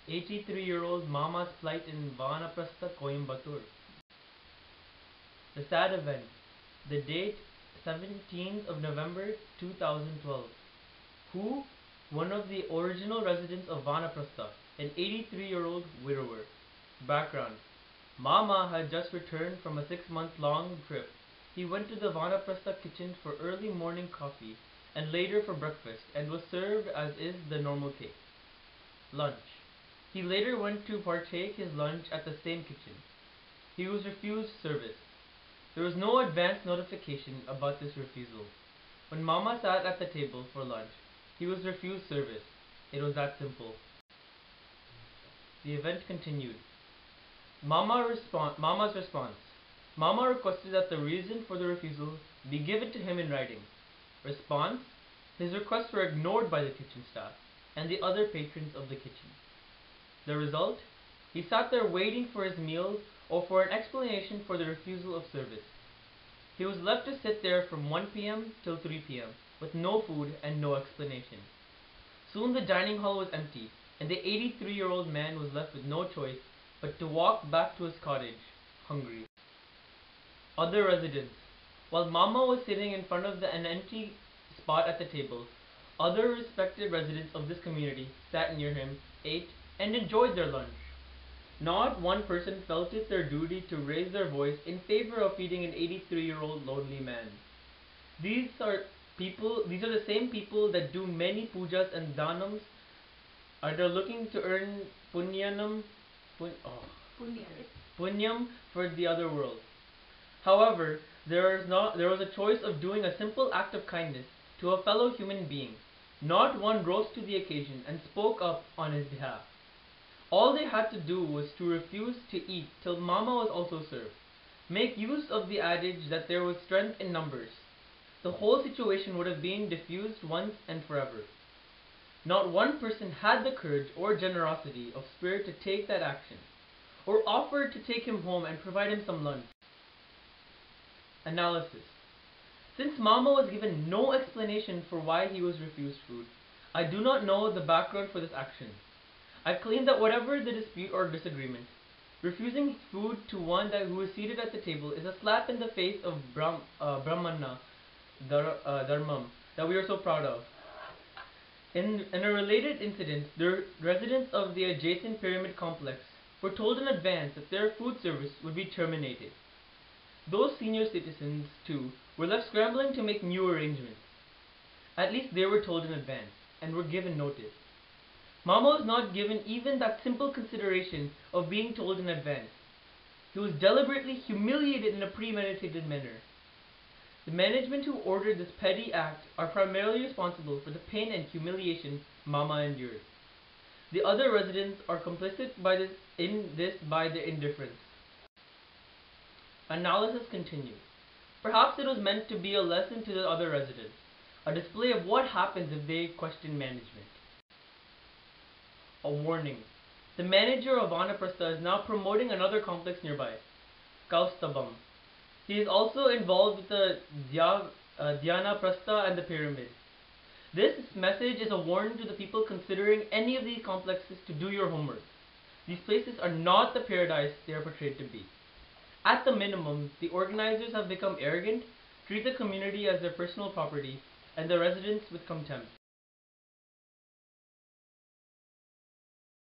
83-year-old Mama's plight in Vanaprastha, Coimbatore. The sad event. The date 17th of November 2012. Who? One of the original residents of Vanaprastha, an 83-year-old widower. Background. Mama had just returned from a 6-month-long trip. He went to the Vanaprastha kitchen for early morning coffee and later for breakfast and was served as is the normal case. Lunch. He later went to partake his lunch at the same kitchen. He was refused service. There was no advance notification about this refusal. When Mama sat at the table for lunch, he was refused service. It was that simple. The event continued. Mama's response. Mama requested that the reason for the refusal be given to him in writing. Response. His requests were ignored by the kitchen staff and the other patrons of the kitchen. The result? He sat there waiting for his meal or for an explanation for the refusal of service. He was left to sit there from 1 p.m. till 3 p.m. with no food and no explanation. Soon the dining hall was empty, and the 83-year-old man was left with no choice but to walk back to his cottage, hungry. Other residents. While Mama was sitting in front of an empty spot at the table, other respected residents of this community sat near him, ate, and enjoyed their lunch. Not one person felt it their duty to raise their voice in favor of feeding an 83-year-old lonely man. These are the same people that do many pujas and dhanams, are they looking to earn punyam for the other world. However, there was a choice of doing a simple act of kindness to a fellow human being. Not one rose to the occasion and spoke up on his behalf. All they had to do was to refuse to eat till Mama was also served. Make use of the adage that there was strength in numbers. The whole situation would have been diffused once and forever. Not one person had the courage or generosity of spirit to take that action, or offer to take him home and provide him some lunch. Analysis. Since Mama was given no explanation for why he was refused food, I do not know the background for this action. I claim that whatever the dispute or disagreement, refusing food to one who is seated at the table is a slap in the face of Brahmana Dharmam that we are so proud of. In a related incident, the residents of the adjacent pyramid complex were told in advance that their food service would be terminated. Those senior citizens, too, were left scrambling to make new arrangements. At least they were told in advance, and were given notice. Mama was not given even that simple consideration of being told in advance. He was deliberately humiliated in a premeditated manner. The management who ordered this petty act are primarily responsible for the pain and humiliation Mama endured. The other residents are complicit in this by their indifference. Analysis continues. Perhaps it was meant to be a lesson to the other residents, a display of what happens if they question management. A warning. The manager of Vanaprastha is now promoting another complex nearby, Kausthubam. He is also involved with the Dhyanaprastha and the pyramid. This message is a warning to the people considering any of these complexes to do your homework. These places are not the paradise they are portrayed to be. At the minimum, the organizers have become arrogant, treat the community as their personal property, and the residents with contempt.